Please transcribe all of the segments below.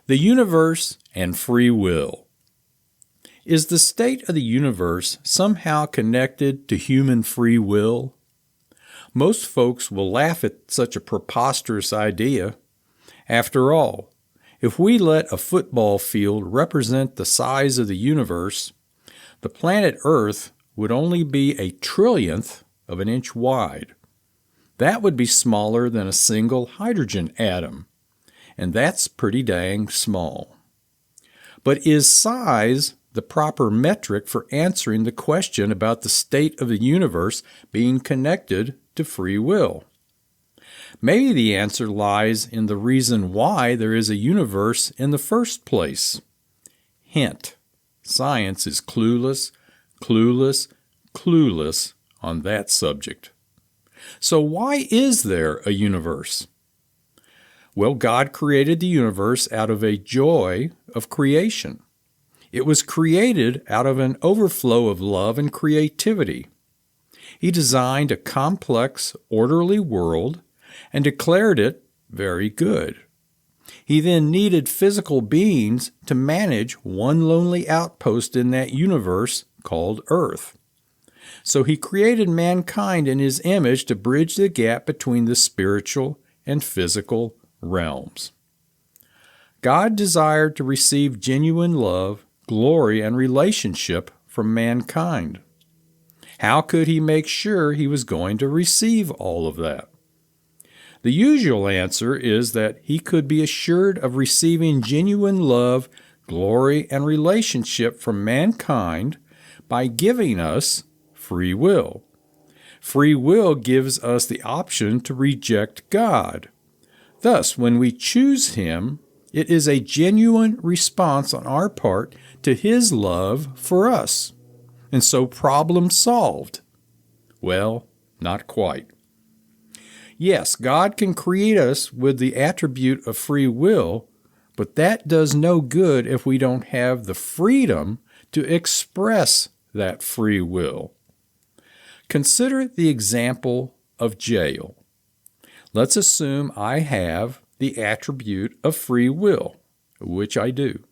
The universe and free will. Is the state of the universe somehow connected to human free will? Most folks will laugh at such a preposterous idea. After all, if we let a football field represent the size of the universe, the planet Earth would only be a trillionth of an inch wide. That would be smaller than a single hydrogen atom, and that's pretty dang small. But is size the proper metric for answering the question about the state of the universe being connected to free will? Maybe the answer lies in the reason why there is a universe in the first place. Hint: science is clueless on that subject. So why is there a universe? Well, God created the universe out of a joy of creation. It was created out of an overflow of love and creativity. He designed a complex, orderly world and declared it very good. He then needed physical beings to manage one lonely outpost in that universe called Earth. So he created mankind in his image to bridge the gap between the spiritual and physical realms. God desired to receive genuine love, glory, and relationship from mankind. How could he make sure he was going to receive all of that? The usual answer is that he could be assured of receiving genuine love, glory, and relationship from mankind by giving us free will. Free will gives us the option to reject God. Thus, when we choose Him, it is a genuine response on our part to His love for us. And so problem solved. Well, not quite. Yes, God can create us with the attribute of free will, but that does no good if we don't have the freedom to express that free will. Consider the example of jail. Let's assume I have the attribute of free will, which I do.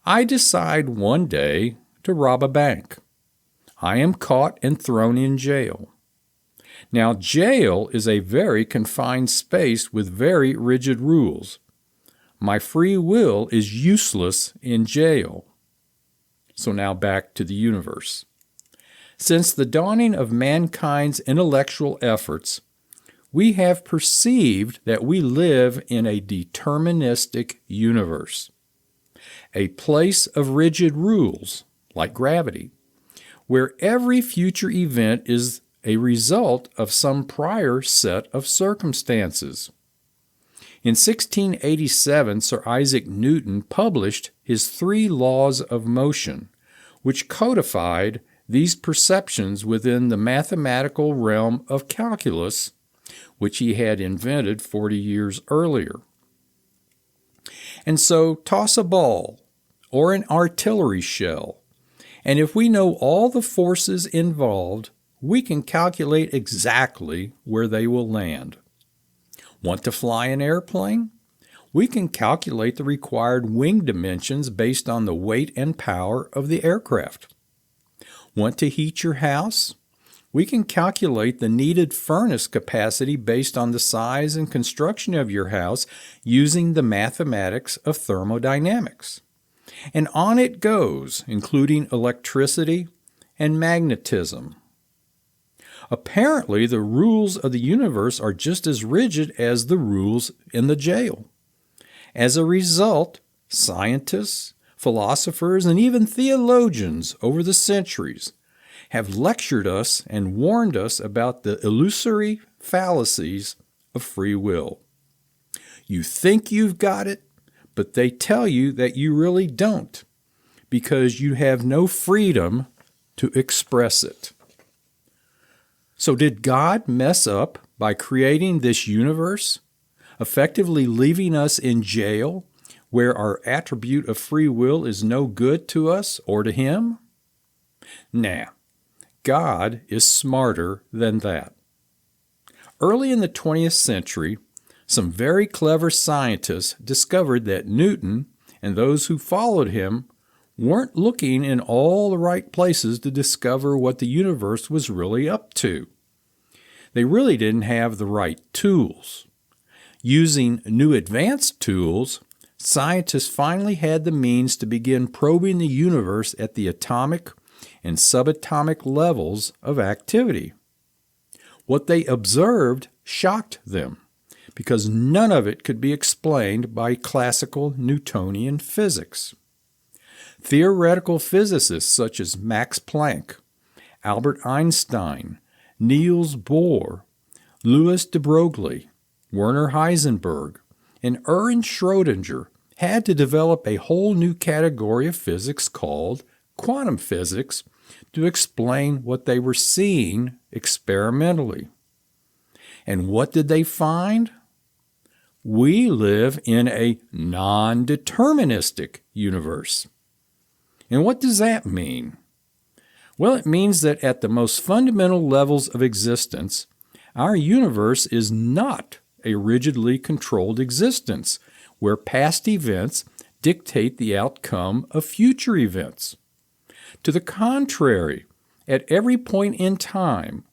I decide one day to rob a bank. I am caught and thrown in jail. Now, jail is a very confined space with very rigid rules. My free will is useless in jail. So now back to the universe. Since the dawning of mankind's intellectual efforts, we have perceived that we live in a deterministic universe, a place of rigid rules, like gravity, where every future event is a result of some prior set of circumstances. In 1687, Sir Isaac Newton published his 3 laws of motion, which codified these perceptions within the mathematical realm of calculus, which he had invented 40 years earlier. And so toss a ball or an artillery shell, and if we know all the forces involved, we can calculate exactly where they will land. Want to fly an airplane? We can calculate the required wing dimensions based on the weight and power of the aircraft. Want to heat your house? We can calculate the needed furnace capacity based on the size and construction of your house using the mathematics of thermodynamics. And on it goes, including electricity and magnetism. Apparently, the rules of the universe are just as rigid as the rules in the jail. As a result, scientists, philosophers, and even theologians over the centuries have lectured us and warned us about the illusory fallacies of free will. You think you've got it, but they tell you that you really don't, because you have no freedom to express it. So did God mess up by creating this universe, effectively leaving us in jail where our attribute of free will is no good to us or to Him? Nah, God is smarter than that. Early in the 20th century, Some very clever scientists discovered that Newton and those who followed him weren't looking in all the right places to discover what the universe was really up to. They really didn't have the right tools. Using new advanced tools, scientists finally had the means to begin probing the universe at the atomic and subatomic levels of activity. What they observed shocked them, because none of it could be explained by classical Newtonian physics. Theoretical physicists such as Max Planck, Albert Einstein, Niels Bohr, Louis de Broglie, Werner Heisenberg, and Erwin Schrödinger had to develop a whole new category of physics called quantum physics to explain what they were seeing experimentally. And what did they find? We live in a non-deterministic universe. And what does that mean? Well, it means that at the most fundamental levels of existence, our universe is not a rigidly controlled existence where past events dictate the outcome of future events. To the contrary, at every point in time,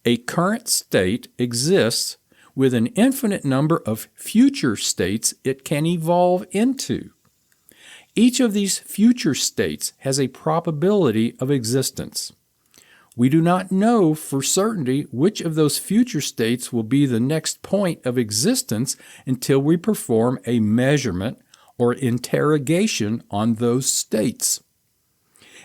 a current state exists with an infinite number of future states it can evolve into. Each of these future states has a probability of existence. We do not know for certainty which of those future states will be the next point of existence until we perform a measurement or interrogation on those states.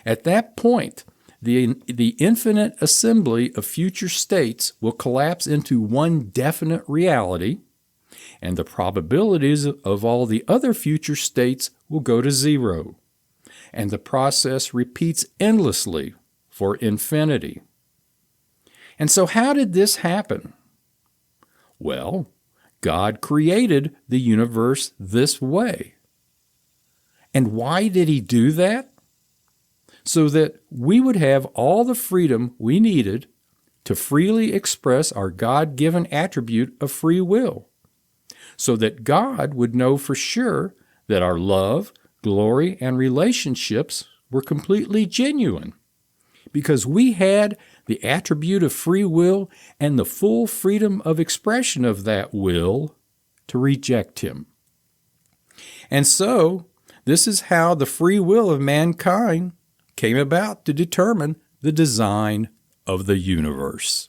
At that point, the infinite assembly of future states will collapse into one definite reality, and the probabilities of all the other future states will go to zero. And the process repeats endlessly for infinity. And so how did this happen? Well, God created the universe this way. And why did He do that? So that we would have all the freedom we needed to freely express our God-given attribute of free will, so that God would know for sure that our love, glory, and relationships were completely genuine, because we had the attribute of free will and the full freedom of expression of that will to reject Him. And so, this is how the free will of mankind came about to determine the design of the universe.